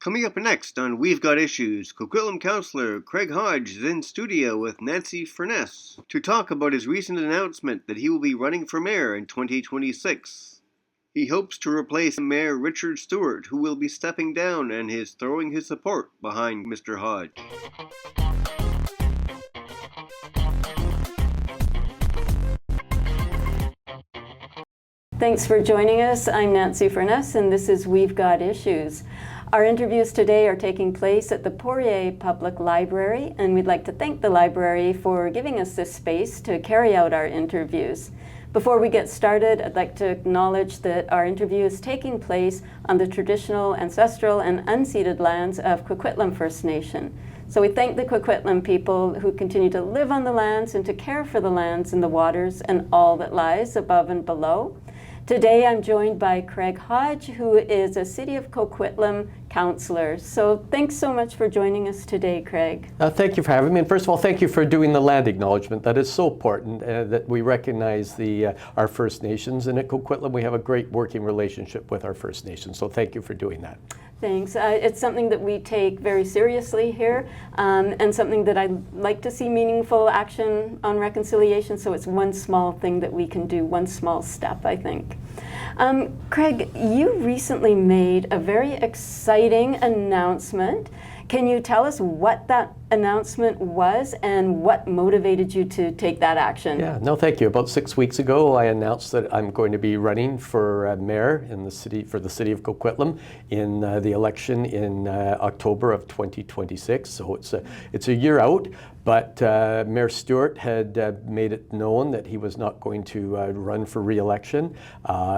Coming up next on We've Got Issues, Coquitlam councillor Craig Hodge is in studio with Nancy Furness to talk about his recent announcement that he will be running for mayor in 2026. He hopes to replace Mayor Richard Stewart, who will be stepping down, and is throwing his support behind Mr. Hodge. Thanks for joining us. I'm Nancy Furness, and this is We've Got Issues. Our interviews today are taking place at the Poirier Public Library, and we'd like to thank the library for giving us this space to carry out our interviews. Before we get started, I'd like to acknowledge that our interview is taking place on the traditional, ancestral, and unceded lands of Coquitlam First Nation. So we thank the Coquitlam people who continue to live on the lands and to care for the lands and the waters and all that lies above and below. Today I'm joined by Craig Hodge, who is a City of Coquitlam councillor. So thanks so much for joining us today, Craig. Thank you for having me. And first of all, thank you for doing the land acknowledgement. That is so important that we recognize our First Nations. And at Coquitlam, we have a great working relationship with our First Nations. So thank you for doing that. Thanks. It's something that we take very seriously here, and something that I'd like to see meaningful action on reconciliation, so it's one small thing that we can do, one small step, I think. Craig, you recently made a very exciting announcement. Can you tell us what that announcement was and what motivated you to take that action? Yeah, no, thank you. About 6 weeks ago, I announced that I'm going to be running for mayor in the city, for the City of Coquitlam in the election in October of 2026. So it's a year out, but Mayor Stewart had made it known that he was not going to run for re-election.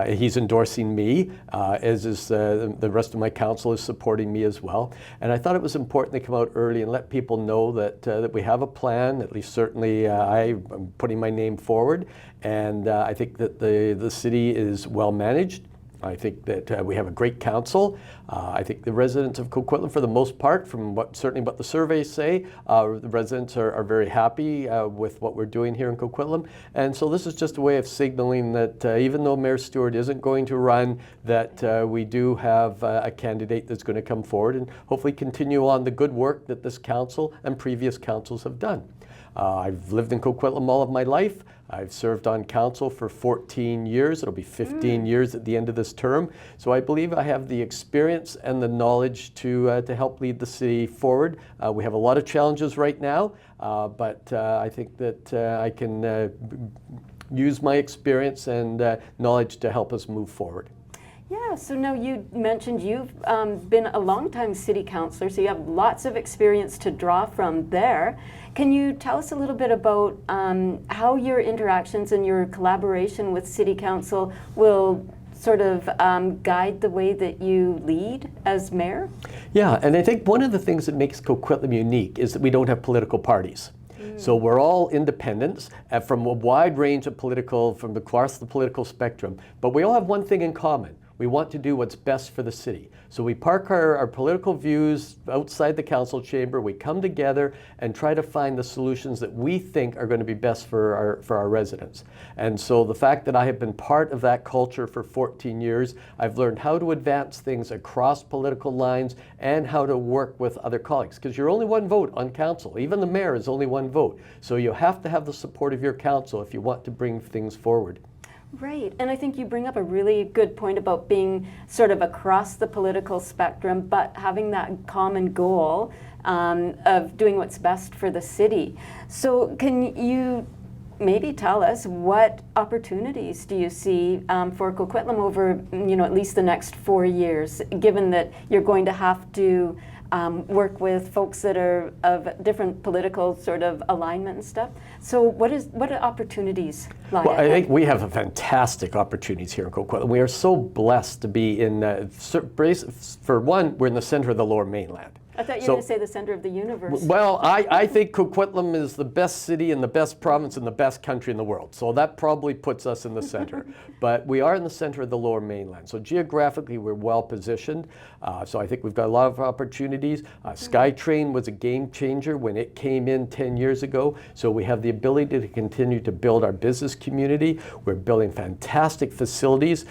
He's endorsing me, as is the rest of my council is supporting me as well. And I thought it was important to come out early and let people know that we have a plan. At least certainly I'm putting my name forward, and I think that the city is well managed. I think that we have a great council. I think the residents of Coquitlam, for the most part, from certainly what the surveys say, the residents are very happy with what we're doing here in Coquitlam. And so this is just a way of signaling that even though Mayor Stewart isn't going to run, that we do have a candidate that's going to come forward and hopefully continue on the good work that this council and previous councils have done. I've lived in Coquitlam all of my life. I've served on council for 14 years. It'll be 15 years at the end of this term. So I believe I have the experience and the knowledge to help lead the city forward. We have a lot of challenges right now, but I think that I can use my experience and knowledge to help us move forward. Yeah, so now you mentioned you've been a longtime city councillor, so you have lots of experience to draw from there. Can you tell us a little bit about how your interactions and your collaboration with city council will sort of guide the way that you lead as mayor? Yeah, and I think one of the things that makes Coquitlam unique is that we don't have political parties. So we're all independents from a wide range of from across the political spectrum, but we all have one thing in common. We want to do what's best for the city. So we park our political views outside the council chamber, we come together and try to find the solutions that we think are going to be best for our residents. And so the fact that I have been part of that culture for 14 years, I've learned how to advance things across political lines and how to work with other colleagues. Because you're only one vote on council. Even the mayor is only one vote. So you have to have the support of your council if you want to bring things forward. Right, and I think you bring up a really good point about being sort of across the political spectrum, but having that common goal of doing what's best for the city. So can you maybe tell us what opportunities do you see for Coquitlam over, at least the next 4 years, given that you're going to have to work with folks that are of different political sort of alignment and stuff. So what opportunities lie ahead? I think we have fantastic opportunities here in Coquitlam. We are so blessed to be in, for one, we're in the center of the Lower Mainland. I thought you were going to say the center of the universe. Well, I think Coquitlam is the best city and the best province and the best country in the world. So that probably puts us in the center. But we are in the center of the Lower Mainland. So geographically, we're well positioned. So I think we've got a lot of opportunities. SkyTrain was a game changer when it came in 10 years ago. So we have the ability to continue to build our business community. We're building fantastic facilities.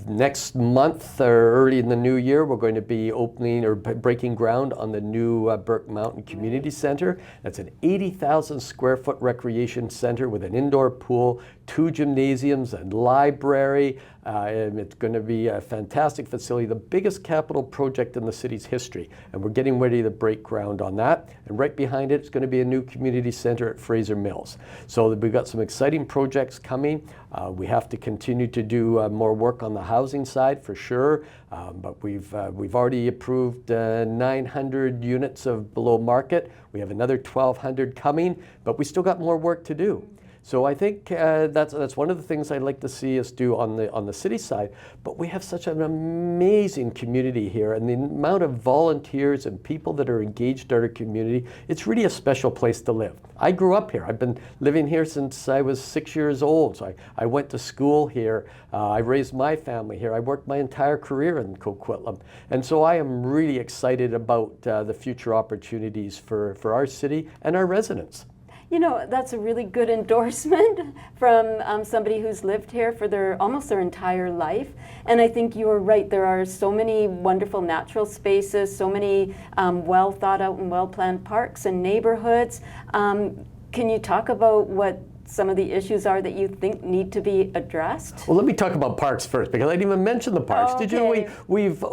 Next month or early in the new year, we're going to be opening or breaking ground on the new Burke Mountain Community Center. That's an 80,000 square foot recreation center with an indoor pool, 2 gymnasiums, and library. And it's going to be a fantastic facility, the biggest capital project in the city's history. And we're getting ready to break ground on that. And right behind it is going to be a new community center at Fraser Mills. So we've got some exciting projects coming. We have to continue to do more work on the housing side for sure. But we've already approved 900 units of below market. We have another 1,200 coming, but we still got more work to do. So I think that's one of the things I'd like to see us do on the city side. But we have such an amazing community here, and the amount of volunteers and people that are engaged in our community, it's really a special place to live. I grew up here. I've been living here since I was 6 years old. So I went to school here. I raised my family here. I worked my entire career in Coquitlam. And so I am really excited about the future opportunities for our city and our residents. You know, that's a really good endorsement from somebody who's lived here for almost their entire life. And I think you're right. There are so many wonderful natural spaces, so many well thought out and well planned parks and neighborhoods. Can you talk about what some of the issues are that you think need to be addressed? Well, let me talk about parks first, because I didn't even mention the parks. Okay. Did you?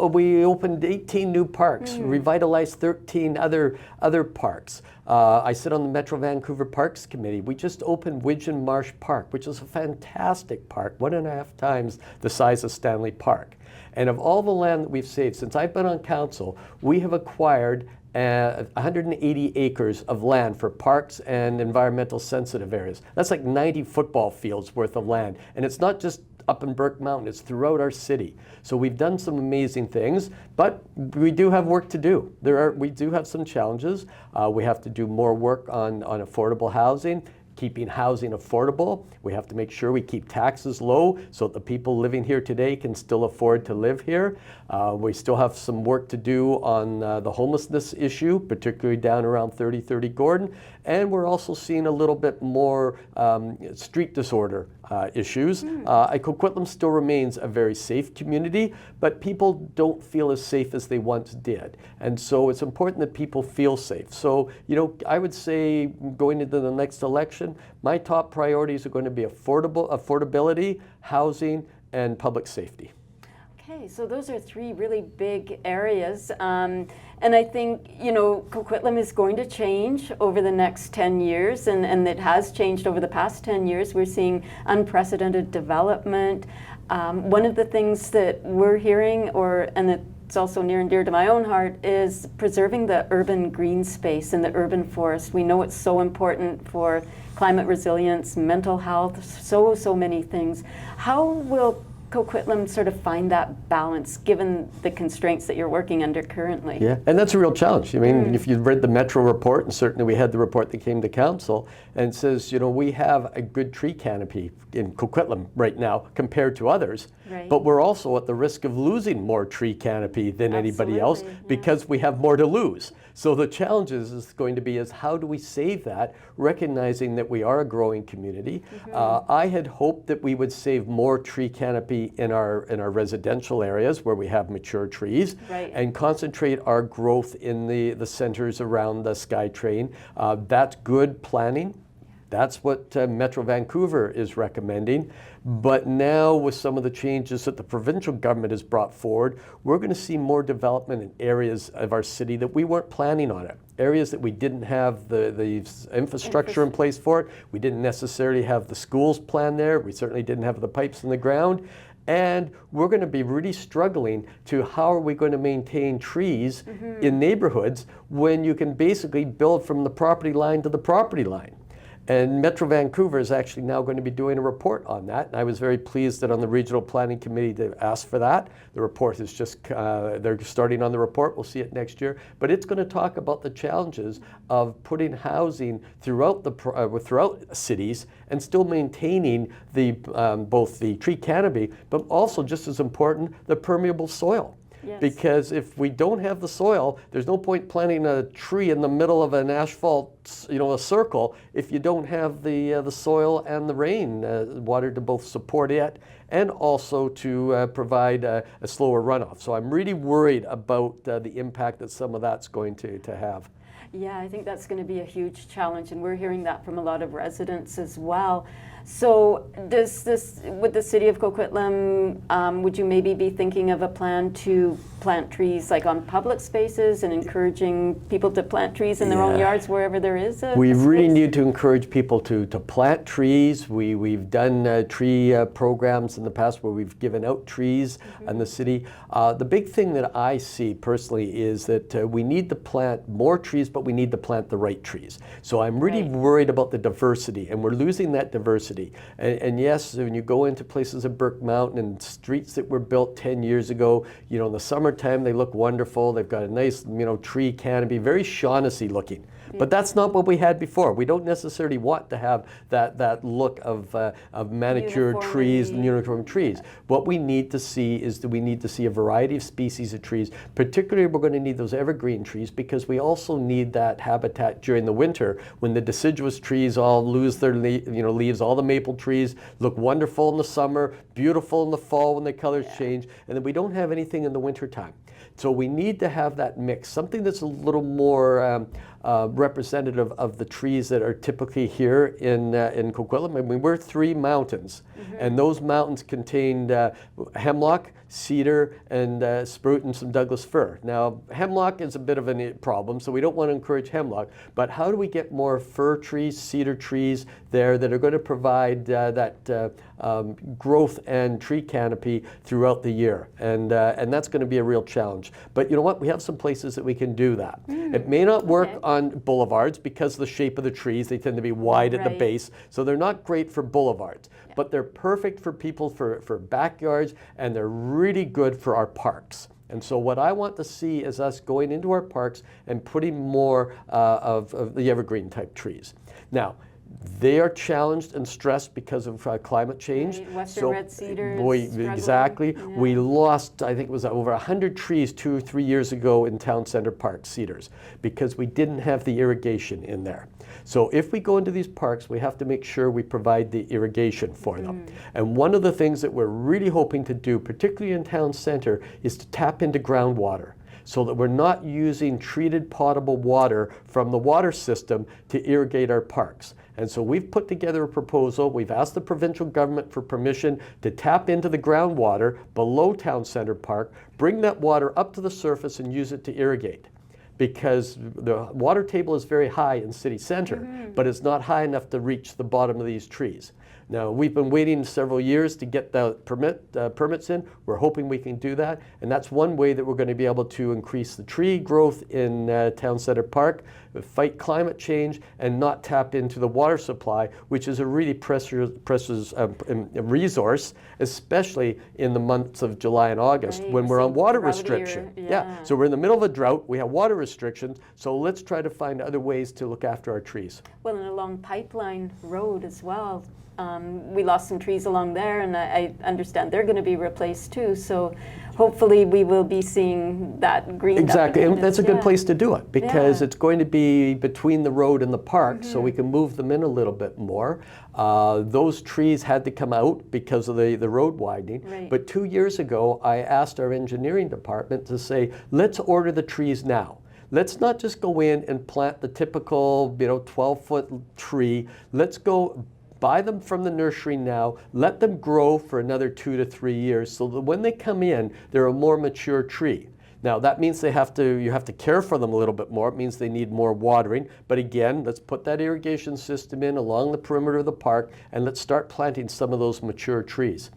We opened 18 new parks, revitalized 13 other parks. I sit on the Metro Vancouver Parks Committee. We just opened Widgeon Marsh Park, which is a fantastic park, 1.5 times the size of Stanley Park. And of all the land that we've saved, since I've been on council, we have acquired 180 acres of land for parks and environmental sensitive areas. That's like 90 football fields worth of land. And it's not just up in Burke Mountain, it's throughout our city. So we've done some amazing things, but we do have work to do. We do have some challenges. We have to do more work on affordable housing, keeping housing affordable. We have to make sure we keep taxes low so that the people living here today can still afford to live here. We still have some work to do on the homelessness issue, particularly down around 3030 Gordon. And we're also seeing a little bit more street disorder issues. Coquitlam still remains a very safe community, but people don't feel as safe as they once did. And so it's important that people feel safe. So, you know, I would say going into the next election, my top priorities are going to be affordability, housing, and public safety. Okay, so those are 3 really big areas. And I think, you know, Coquitlam is going to change over the next 10 years, and it has changed over the past 10 years. We're seeing unprecedented development. One of the things that we're hearing, and it's also near and dear to my own heart, is preserving the urban green space and the urban forest. We know it's so important for climate resilience, mental health, so many things. How will Coquitlam sort of find that balance given the constraints that you're working under currently? Yeah, and that's a real challenge. I mean, if you've read the Metro report, and certainly we had the report that came to council, and it says, you know, we have a good tree canopy in Coquitlam right now compared to others, but we're also at the risk of losing more tree canopy than anybody else because we have more to lose. So the challenge is going to be how do we save that, recognizing that we are a growing community. I had hoped that we would save more tree canopy in our residential areas where we have mature trees, and concentrate our growth in the centers around the SkyTrain. That's good planning. That's what Metro Vancouver is recommending. But now with some of the changes that the provincial government has brought forward, we're going to see more development in areas of our city that we weren't planning on it. Areas that we didn't have the infrastructure in place for it. We didn't necessarily have the schools planned there. We certainly didn't have the pipes in the ground. And we're going to be really struggling to how are we going to maintain trees in neighborhoods when you can basically build from the property line to the property line. And Metro Vancouver is actually now going to be doing a report on that. And I was very pleased that on the Regional Planning Committee they asked for that. The report is just, they're starting on the report. We'll see it next year. But it's going to talk about the challenges of putting housing throughout throughout cities and still maintaining the, both the tree canopy, but also just as important, the permeable soil. Yes. Because if we don't have the soil, there's no point planting a tree in the middle of an asphalt, a circle, if you don't have the soil and the rain water to both support it and also to provide a slower runoff. So I'm really worried about the impact that some of that's going to have. Yeah, I think that's going to be a huge challenge, and we're hearing that from a lot of residents as well. So does this, with the city of Coquitlam, would you maybe be thinking of a plan to plant trees like on public spaces and encouraging people to plant trees in their own yards wherever there is a We really space? need to encourage people to plant trees. We've done tree programs in the past where we've given out trees in the city. The big thing that I see personally is that we need to plant more trees, but we need to plant the right trees. So I'm really worried about the diversity, and we're losing that diversity. And yes, when you go into places like Burke Mountain and streets that were built 10 years ago, in the summertime they look wonderful. They've got a nice, tree canopy, very Shaughnessy looking. But that's not what we had before. We don't necessarily want to have that look of manicured trees and uniform trees. What we need to see is that we need to see a variety of species of trees. Particularly, we're going to need those evergreen trees because we also need that habitat during the winter when the deciduous trees all lose their leaves. All the maple trees look wonderful in the summer, beautiful in the fall when the colors change, and then we don't have anything in the winter time. So we need to have that mix, something that's a little more representative of the trees that are typically here in Coquitlam. I mean, we're 3 mountains, and those mountains contained hemlock, cedar, and spruce, and some Douglas fir. Now, hemlock is a bit of a problem, so we don't want to encourage hemlock, but how do we get more fir trees, cedar trees there that are going to provide that growth and tree canopy throughout the year? And that's going to be a real challenge. But you know what? We have some places that we can do that. It may not work on boulevards because of the shape of the trees. They tend to be wide at the base, so they're not great for boulevards. But they're perfect for people for backyards, and they're really good for our parks. And so what I want to see is us going into our parks and putting more of the evergreen type trees. Now, they are challenged and stressed because of climate change. Right. Western red cedar. Exactly. Yeah. We lost, I think it was over 100 trees 2 or 3 years ago in Town Center Park, cedars, because we didn't have the irrigation in there. So if we go into these parks, we have to make sure we provide the irrigation for them. And one of the things that we're really hoping to do, particularly in Town Center, is to tap into groundwater, so that we're not using treated potable water from the water system to irrigate our parks. And so we've put together a proposal. We've asked the provincial government for permission to tap into the groundwater below Town Center Park, bring that water up to the surface and use it to irrigate. Because the water table is very high in city center, but it's not high enough to reach the bottom of these trees. Now, we've been waiting several years to get the permits in. We're hoping we can do that, and that's one way that we're going to be able to increase the tree growth in Town Center Park, fight climate change, and not tap into the water supply, which is a really precious resource, especially in the months of July and August when we're on water restriction. So we're in the middle of a drought, we have water restrictions, so let's try to find other ways to look after our trees. Well, and along Pipeline Road as well. We lost some trees along there, and I understand they're going to be replaced too. So hopefully we will be seeing that green. Exactly, and that's a good place to do it because it's going to be between the road and the park, so we can move them in a little bit more. Those trees had to come out because of the road widening. But 2 years ago, I asked our engineering department to say, let's order the trees now. Let's not just go in and plant the typical 12-foot tree. Let's go buy them from the nursery now, let them grow for another 2 to 3 years so that when they come in, they're a more mature tree. Now that means you have to care for them a little bit more. It means they need more watering. But again, let's put that irrigation system in along the perimeter of the park and let's start planting some of those mature trees.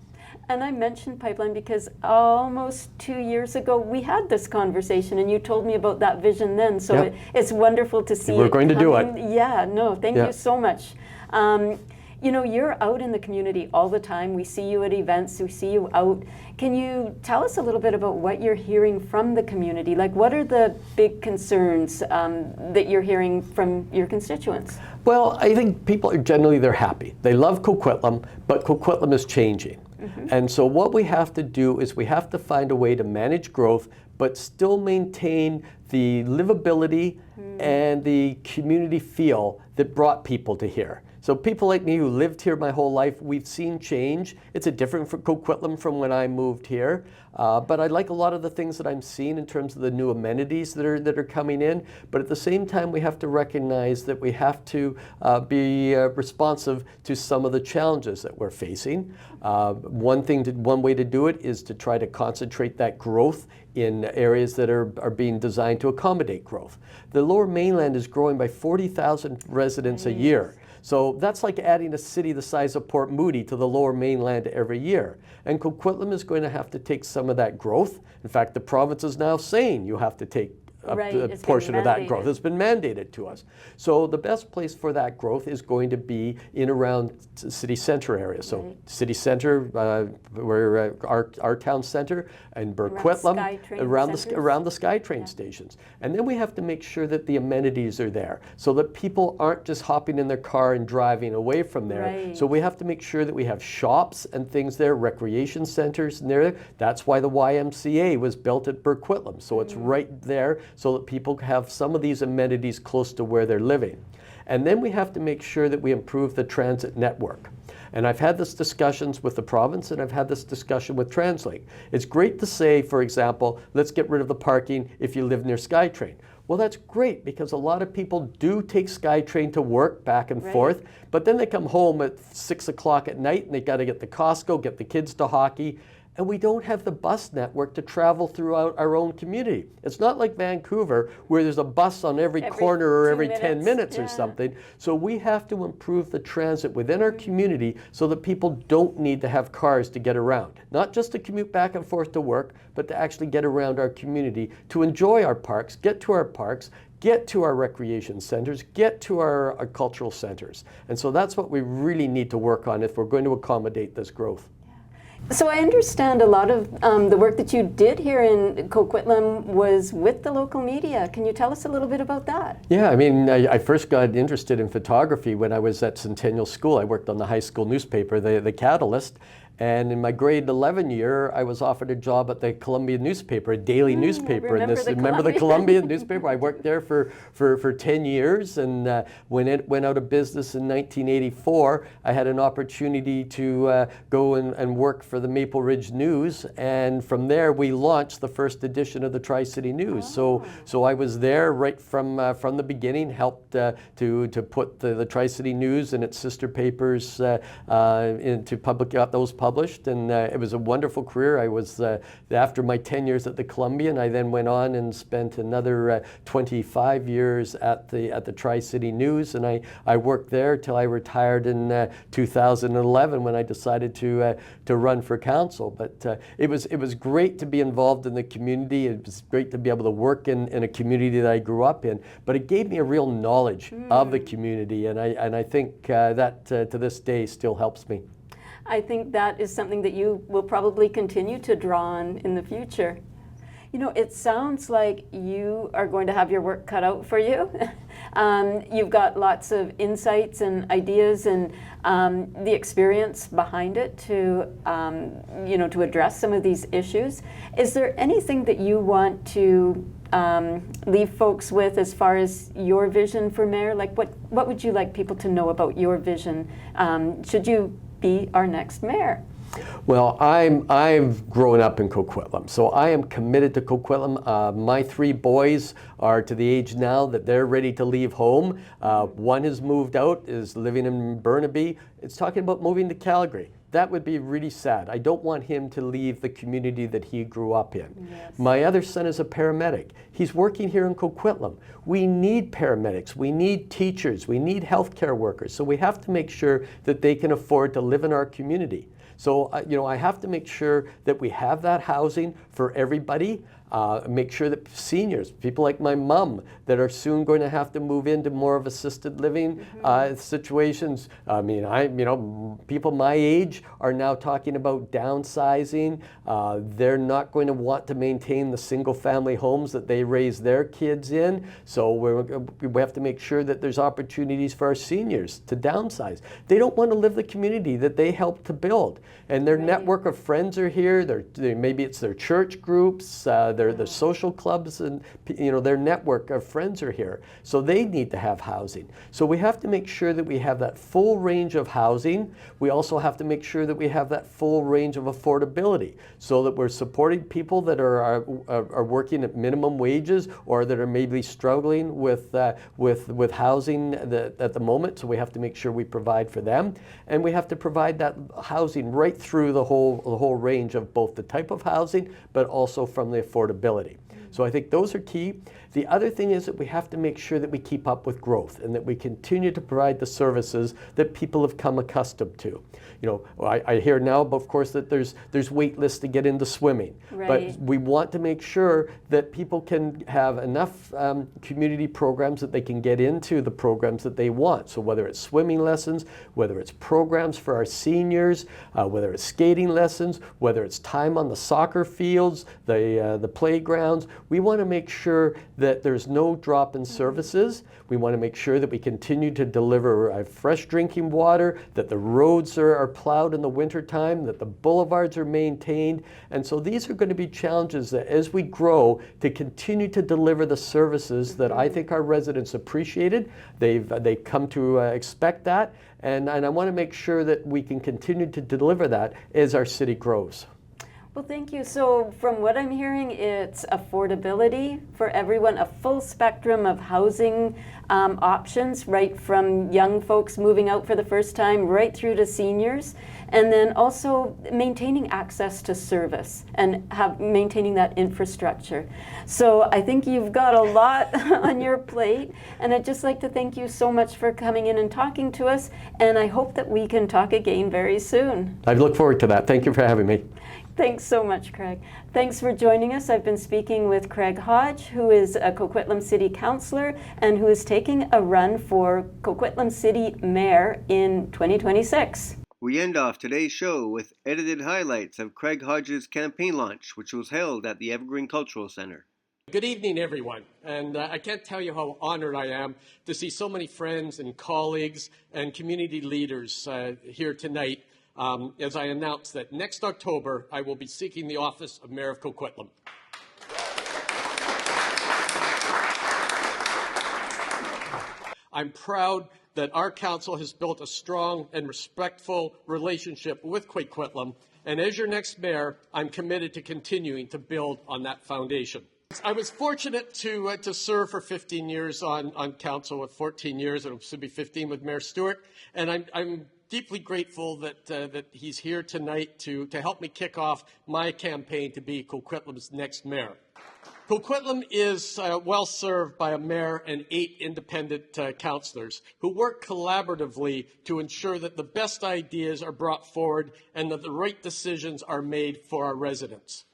And I mentioned Pipeline because almost 2 years ago we had this conversation and you told me about that vision then. So it's wonderful to see We're going to do it. Yeah, no, thank you so much. You know, you're out in the community all the time. We see you at events, we see you out. Can you tell us a little bit about what you're hearing from the community? Like, what are the big concerns that you're hearing from your constituents? Well, I think people are generally, they're happy. They love Coquitlam, but Coquitlam is changing. And so what we have to do is we have to find a way to manage growth, but still maintain the livability and the community feel that brought people to here. So people like me who lived here my whole life, we've seen change. It's a different for Coquitlam from when I moved here. But I like a lot of the things that I'm seeing in terms of the new amenities that are coming in. But at the same time, we have to recognize that we have to be responsive to some of the challenges that we're facing. One way to do it is to try to concentrate that growth in areas that are being designed to accommodate growth. The Lower Mainland is growing by 40,000 residents a year. So that's like adding a city the size of Port Moody to the Lower Mainland every year. And Coquitlam is going to have to take some of that growth. In fact, the province is now saying you have to take a portion of that growth. It's been mandated to us. So the best place for that growth is going to be in around city center areas. So city center, where our town center, and Coquitlam, around the SkyTrain stations. And then we have to make sure that the amenities are there so that people aren't just hopping in their car and driving away from there. So we have to make sure that we have shops and things there, recreation centers and there. That's why the YMCA was built at Coquitlam. So it's right there, so that people have some of these amenities close to where they're living. And then we have to make sure that we improve the transit network. And I've had this discussions with the province, and I've had this discussion with TransLink. It's great to say, for example, let's get rid of the parking if you live near SkyTrain. Well, that's great, because a lot of people do take SkyTrain to work back and forth, but then they come home at 6 o'clock at night and they got to get to Costco, get the kids to hockey. And we don't have the bus network to travel throughout our own community. It's not like Vancouver, where there's a bus on every corner or every 10 minutes or something. So we have to improve the transit within our community so that people don't need to have cars to get around. Not just to commute back and forth to work, but to actually get around our community, to enjoy our parks, get to our recreation centers, get to our cultural centers. And so that's what we really need to work on if we're going to accommodate this growth. So I understand a lot of the work that you did here in Coquitlam was with the local media. Can you tell us a little bit about that? Yeah, I mean, I first got interested in photography when I was at Centennial School. I worked on the high school newspaper, the Catalyst. And in my grade 11 year, I was offered a job at the Columbia newspaper, a daily newspaper. Remember the Columbia newspaper? I worked there for 10 years, and when it went out of business in 1984, I had an opportunity to go and work for the Maple Ridge News, and from there we launched the first edition of the Tri-City News. So I was there right from the beginning, helped to put the Tri-City News and its sister papers into got those published, and it was a wonderful career. I was after my 10 years at the Columbia, and I then went on and spent another 25 years at the Tri-City News, and I worked there till I retired in 2011 when I decided to run for council. But it was great to be involved in the community. It was great to be able to work in a community that I grew up in, but it gave me a real knowledge of the community, and I think that to this day still helps me. I think that is something that you will probably continue to draw on in the future. You know, it sounds like you are going to have your work cut out for you. You've got lots of insights and ideas and the experience behind it to address some of these issues. Is there anything that you want to leave folks with as far as your vision for mayor? Like, what would you like people to know about your vision? Should you be our next mayor? Well, I've grown up in Coquitlam, so I am committed to Coquitlam. My 3 boys are to the age now that they're ready to leave home. One has moved out, is living in Burnaby. It's talking about moving to Calgary. That would be really sad. I don't want him to leave the community that he grew up in. Yes. My other son is a paramedic. He's working here in Coquitlam. We need paramedics, we need teachers, we need healthcare workers. So we have to make sure that they can afford to live in our community. So I have to make sure that we have that housing for everybody. Make sure that seniors, people like my mom, that are soon going to have to move into more of assisted living situations. I mean, people my age are now talking about downsizing. They're not going to want to maintain the single-family homes that they raise their kids in. So we have to make sure that there's opportunities for our seniors to downsize. They don't want to live the community that they helped to build, and their network of friends are here. Maybe it's their church groups, their social clubs, and their network of friends are here. So they need to have housing. So we have to make sure that we have that full range of housing. We also have to make sure that we have that full range of affordability, so that we're supporting people that are working at minimum wages or that are maybe struggling with housing at the moment. So we have to make sure we provide for them, and we have to provide that housing right through the whole range of both the type of housing, but also from the affordability. So I think those are key. The other thing is that we have to make sure that we keep up with growth and that we continue to provide the services that people have come accustomed to. I hear now, of course, that there's wait lists to get into swimming. Right. But we want to make sure that people can have enough community programs that they can get into the programs that they want. So whether it's swimming lessons, whether it's programs for our seniors, whether it's skating lessons, whether it's time on the soccer fields, the playgrounds, we want to make sure that there's no drop in services. We want to make sure that we continue to deliver fresh drinking water, that the roads are plowed in the wintertime, that the boulevards are maintained. And so these are going to be challenges that as we grow to continue to deliver the services that I think our residents appreciated. They've come to expect that. And I want to make sure that we can continue to deliver that as our city grows. Well, thank you. So from what I'm hearing, it's affordability for everyone, a full spectrum of housing options, right from young folks moving out for the first time right through to seniors, and then also maintaining access to service and maintaining that infrastructure. So I think you've got a lot on your plate, and I'd just like to thank you so much for coming in and talking to us, and I hope that we can talk again very soon. I look forward to that. Thank you for having me. Thanks so much, Craig. Thanks for joining us. I've been speaking with Craig Hodge, who is a Coquitlam City Councillor and who is taking a run for Coquitlam City Mayor in 2026. We end off today's show with edited highlights of Craig Hodge's campaign launch, which was held at the Evergreen Cultural Center. Good evening, everyone. And I can't tell you how honored I am to see so many friends and colleagues and community leaders here tonight as I announce that next October I will be seeking the office of Mayor of Coquitlam. I'm proud that our council has built a strong and respectful relationship with Coquitlam, and as your next mayor, I'm committed to continuing to build on that foundation. I was fortunate to serve for 15 years on council, with 14 years, and it'll soon be 15 with Mayor Stewart, and I'm deeply grateful that he's here tonight to help me kick off my campaign to be Coquitlam's next mayor. Coquitlam is well served by a mayor and 8 independent councillors who work collaboratively to ensure that the best ideas are brought forward and that the right decisions are made for our residents.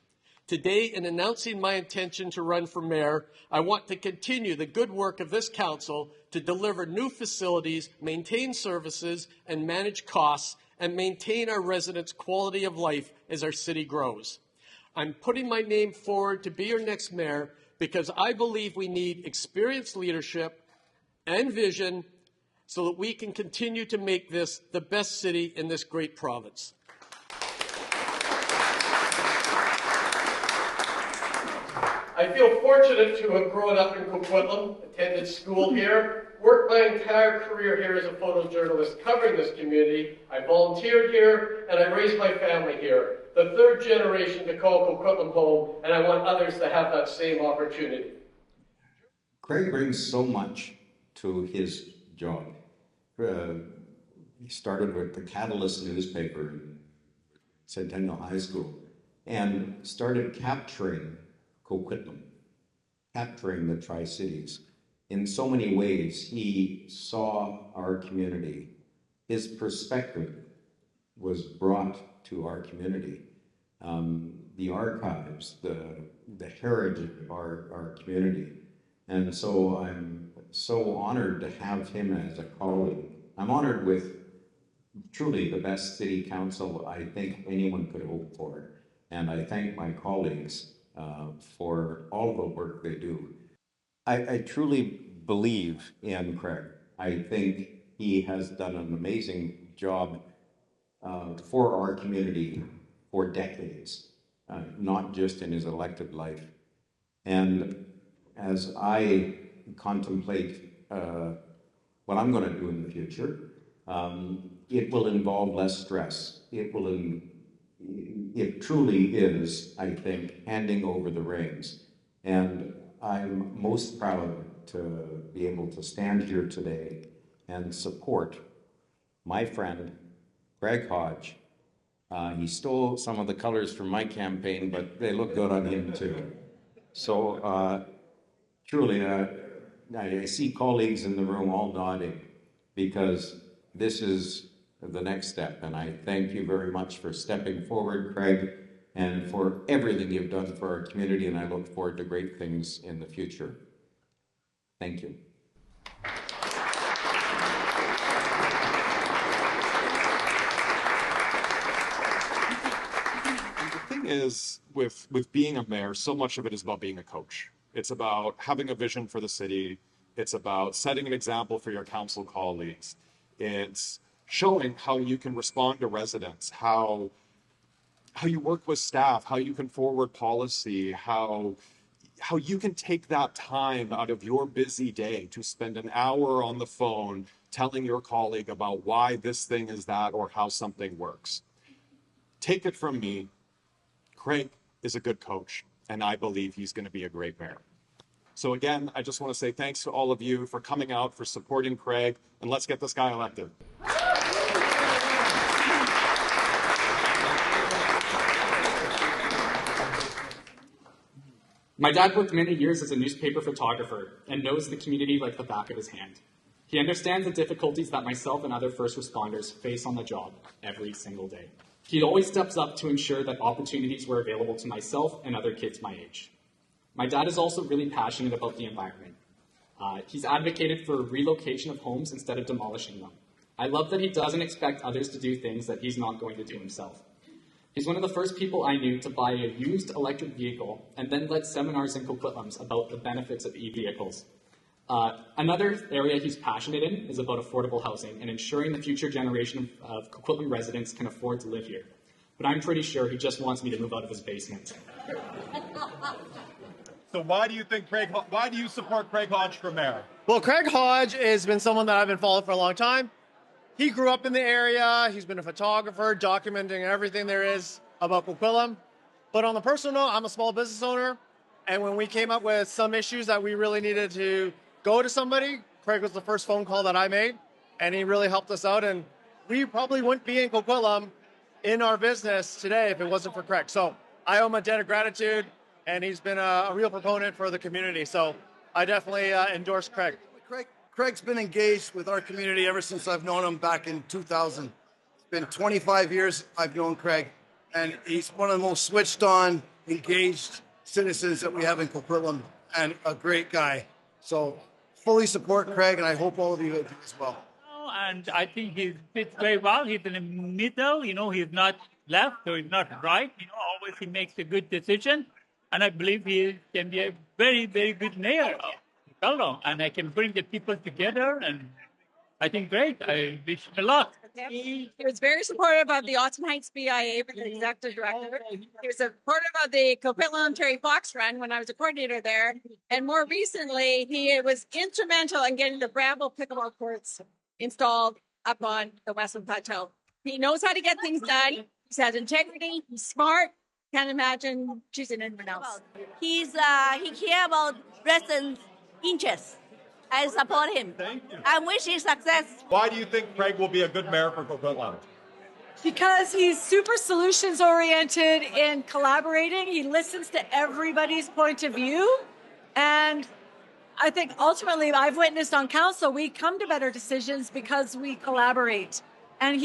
Today, in announcing my intention to run for mayor, I want to continue the good work of this council to deliver new facilities, maintain services, and manage costs, and maintain our residents' quality of life as our city grows. I'm putting my name forward to be your next mayor because I believe we need experienced leadership and vision so that we can continue to make this the best city in this great province. I feel fortunate to have grown up in Coquitlam, attended school here, worked my entire career here as a photojournalist covering this community. I volunteered here, and I raised my family here. The 3rd generation to call Coquitlam home, and I want others to have that same opportunity. Craig brings so much to his job. He started with the Catalyst newspaper in Centennial High School and started capturing Coquitlam, capturing the Tri-Cities. In so many ways, he saw our community. His perspective was brought to our community the archives, the heritage of our community. And so I'm so honored to have him as a colleague. I'm honored with truly the best city council I think anyone could hope for. And I thank my colleagues for all the work they do. I truly believe in Craig. I think he has done an amazing job for our community for decades, not just in his elected life. And as I contemplate what I'm going to do in the future, it will involve less stress. It truly is, I think, handing over the reins. And I'm most proud to be able to stand here today and support my friend, Craig Hodge. He stole some of the colors from my campaign, but they look good on him too. So truly, I see colleagues in the room all nodding because this is the next step. And I thank you very much for stepping forward, Craig, and for everything you've done for our community. And I look forward to great things in the future. Thank you. Is with being a mayor, so much of it is about being a coach. It's about having a vision for the city. It's about setting an example for your council colleagues. It's showing how you can respond to residents, how you work with staff, how you can forward policy, how you can take that time out of your busy day to spend an hour on the phone telling your colleague about why this thing is that or how something works. Take it from me, Craig is a good coach, and I believe he's going to be a great mayor. So again, I just want to say thanks to all of you for coming out, for supporting Craig, and let's get this guy elected. My dad worked many years as a newspaper photographer and knows the community like the back of his hand. He understands the difficulties that myself and other first responders face on the job every single day. He always steps up to ensure that opportunities were available to myself and other kids my age. My dad is also really passionate about the environment. He's advocated for relocation of homes instead of demolishing them. I love that he doesn't expect others to do things that he's not going to do himself. He's one of the first people I knew to buy a used electric vehicle and then led seminars in Coquitlam about the benefits of e-vehicles. Another area he's passionate in is about affordable housing and ensuring the future generation of Coquitlam residents can afford to live here. But I'm pretty sure he just wants me to move out of his basement. So why do you support Craig Hodge for mayor? Well, Craig Hodge has been someone that I've been following for a long time. He grew up in the area. He's been a photographer, documenting everything there is about Coquitlam. But on the personal note, I'm a small business owner. And when we came up with some issues that we really needed to go to somebody, Craig was the first phone call that I made, and he really helped us out. And we probably wouldn't be in Coquitlam in our business today if it wasn't for Craig. So I owe him a debt of gratitude, and he's been a real proponent for the community. So I definitely endorse Craig. Craig's been engaged with our community ever since I've known him back in 2000. It's been 25 years I've known Craig, and he's one of the most switched on, engaged citizens that we have in Coquitlam, and a great guy. So fully support Craig, and I hope all of you do as well. And I think he fits very well. He's in the middle, he's not left, so he's not right. Always he makes a good decision. And I believe he can be a very, very good mayor of Coquitlam. And I can bring the people together, and I think great. I wish him a lot. He was very supportive of the Autumn Heights BIA with the executive director. He was supportive of the Coquitlam Terry Fox run when I was a coordinator there. And more recently, he was instrumental in getting the Bramble pickleball courts installed up on the Western Plateau. He knows how to get things done. He has integrity. He's smart. Can't imagine choosing anyone else. He cares about residents' interests. I support him. Thank you. I wish him success. Why do you think Craig will be a good mayor for Coquitlam? Because he's super solutions oriented in collaborating. He listens to everybody's point of view. And I think ultimately I've witnessed on council, we come to better decisions because we collaborate. And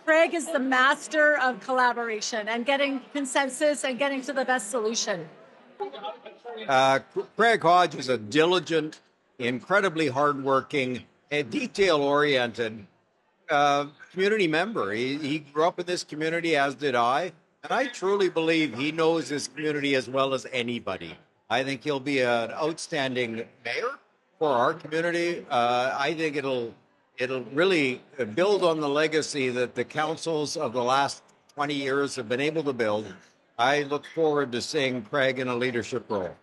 Craig is the master of collaboration and getting consensus and getting to the best solution. Craig Hodge is a diligent, incredibly hardworking, and detail-oriented community member. He grew up in this community, as did I, and I truly believe he knows this community as well as anybody. I think he'll be an outstanding mayor for our community. I think it'll really build on the legacy that the councils of the last 20 years have been able to build. I look forward to seeing Craig in a leadership role.